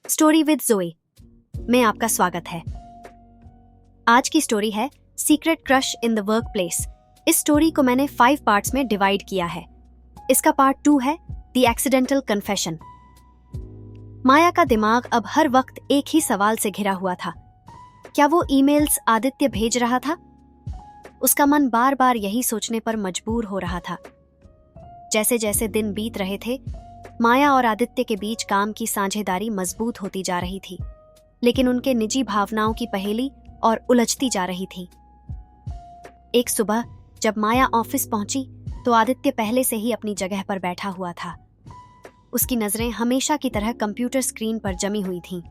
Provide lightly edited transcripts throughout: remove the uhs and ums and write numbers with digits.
Story with जोई में आपका स्वागत है। आज की स्टोरी है secret crush in the work place. इस स्टोरी को मैंने 5 पार्ट्स में डिवाइड किया है। इसका पार्ट 2 है द एक्सीडेंटल कन्फेशन। माया का दिमाग अब हर वक्त एक ही सवाल से घिरा हुआ था। क्या वो ईमेल्स आदित्य भेज रहा था? उसका मन बार बार यही सोचने पर मजबूर हो रहा था। जैसे जैसे दिन बीत रहे थे, माया और आदित्य के बीच काम की साझेदारी मजबूत होती जा रही थी, लेकिन उनके निजी भावनाओं की पहेली और उलझती जा रही थी। एक सुबह जब माया ऑफिस पहुंची तो आदित्य पहले से ही अपनी जगह पर बैठा हुआ था। उसकी नजरें हमेशा की तरह कंप्यूटर स्क्रीन पर जमी हुई थीं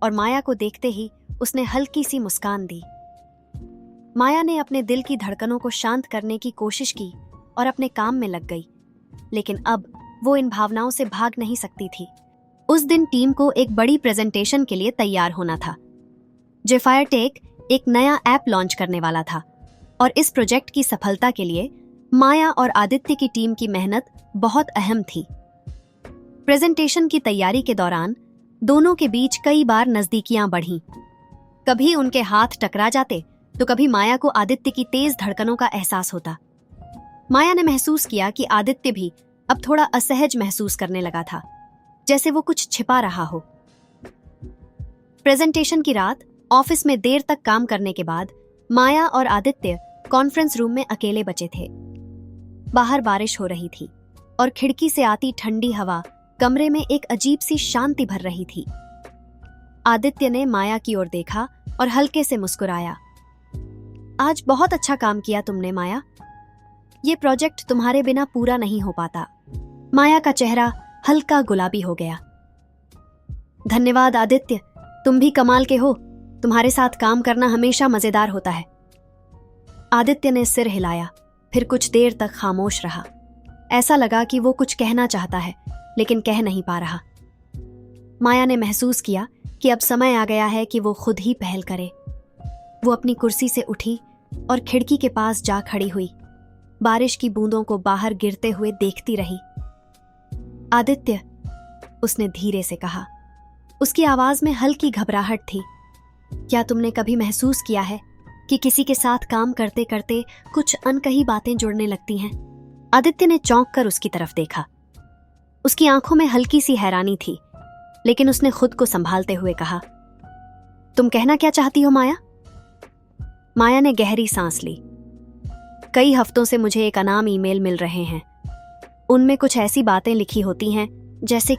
और माया को देखते ही उसने हल्की सी मुस्कान दी। माया ने अपने दिल की धड़कनों को शांत करने की कोशिश की और अपने काम में लग गई, लेकिन अब वो इन भावनाओं से भाग नहीं सकती थी। उस दिन टीम को एक बड़ी प्रेजेंटेशन के लिए तैयार होना था। जेफायर टेक एक नया ऐप लॉन्च करने वाला था और इस प्रोजेक्ट की सफलता के लिए माया और आदित्य की टीम की मेहनत बहुत अहम थी। प्रेजेंटेशन की तैयारी के दौरान दोनों के बीच कई बार नजदीकियां बढ़ीं। कभी उनके हाथ टकरा जाते तो कभी माया को आदित्य की तेज धड़कनों का एहसास होता। माया ने महसूस किया कि आदित्य भी अब थोड़ा असहज महसूस करने लगा था, जैसे वो कुछ छिपा रहा हो। प्रेजेंटेशन की रात ऑफिस में देर तक काम करने के बाद माया और आदित्य कॉन्फ्रेंस रूम में अकेले बचे थे। बाहर बारिश हो रही थी और खिड़की से आती ठंडी हवा कमरे में एक अजीब सी शांति भर रही थी। आदित्य ने माया की ओर देखा और हल्के से मुस्कुराया। आज बहुत अच्छा काम किया तुमने माया। ये प्रोजेक्ट तुम्हारे बिना पूरा नहीं हो पाता। माया का चेहरा हल्का गुलाबी हो गया। धन्यवाद आदित्य, तुम भी कमाल के हो। तुम्हारे साथ काम करना हमेशा मजेदार होता है। आदित्य ने सिर हिलाया, फिर कुछ देर तक खामोश रहा। ऐसा लगा कि वो कुछ कहना चाहता है, लेकिन कह नहीं पा रहा। माया ने महसूस किया कि अब समय आ गया है कि वो खुद ही पहल करे। वो अपनी कुर्सी से उठी और खिड़की के पास जा खड़ी हुई। बारिश की बूंदों को बाहर गिरते हुए देखती रही। आदित्य, उसने धीरे से कहा। उसकी आवाज में हल्की घबराहट थी। क्या तुमने कभी महसूस किया है कि किसी के साथ काम करते करते कुछ अनकही बातें जुड़ने लगती हैं? आदित्य ने चौंक कर उसकी तरफ देखा। उसकी आंखों में हल्की सी हैरानी थी, लेकिन उसने खुद को संभालते हुए कहा, तुम कहना क्या चाहती हो माया? माया ने गहरी सांस ली। कई हफ्तों से मुझे एक अनाम ईमेल मिल रहे हैं। उनमें कुछ ऐसी बातें लिखी होती हैं जैसे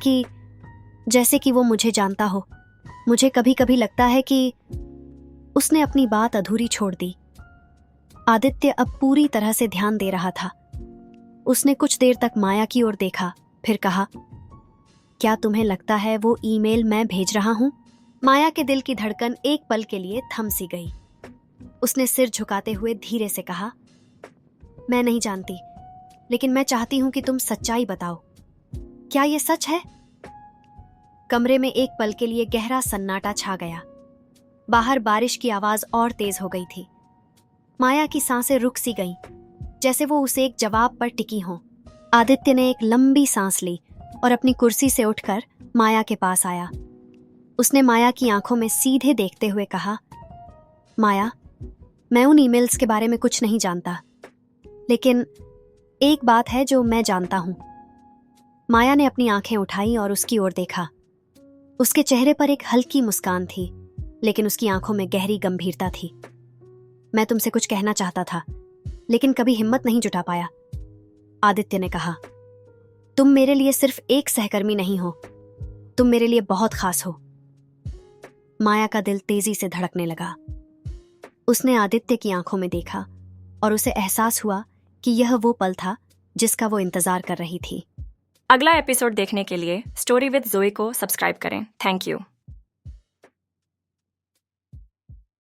कि वो मुझे जानता हो। मुझे कभी कभी लगता है कि उसने अपनी बात अधूरी छोड़ दी। आदित्य अब पूरी तरह से ध्यान दे रहा था। उसने कुछ देर तक माया की ओर देखा, फिर कहा, क्या तुम्हें लगता है वो ईमेल मैं भेज रहा हूं? माया के दिल की धड़कन एक पल के लिए थम सी गई। उसने सिर झुकाते हुए धीरे से कहा, मैं नहीं जानती, लेकिन मैं चाहती हूं कि तुम सच्चाई बताओ। क्या ये सच है? कमरे में एक पल के लिए गहरा सन्नाटा छा गया। बाहर बारिश की आवाज और तेज हो गई थी। माया की सांसें रुक सी गईं, जैसे वो उसे एक जवाब पर टिकी हों। आदित्य ने एक लंबी सांस ली और अपनी कुर्सी से उठकर माया के पास आया। उसने माया की आंखों में सीधे देखते हुए कहा, माया, मैं उन ईमेल्स के बारे में कुछ नहीं जानता, लेकिन एक बात है जो मैं जानता हूं। माया ने अपनी आंखें उठाई और उसकी ओर देखा। उसके चेहरे पर एक हल्की मुस्कान थी, लेकिन उसकी आंखों में गहरी गंभीरता थी। मैं तुमसे कुछ कहना चाहता था, लेकिन कभी हिम्मत नहीं जुटा पाया। आदित्य ने कहा, तुम मेरे लिए सिर्फ एक सहकर्मी नहीं हो, तुम मेरे लिए बहुत खास हो। माया का दिल तेजी से धड़कने लगा। उसने आदित्य की आंखों में देखा और उसे एहसास हुआ कि यह वो पल था जिसका वो इंतजार कर रही थी। अगला एपिसोड देखने के लिए स्टोरी विद जोई को सब्सक्राइब करें। Thank you.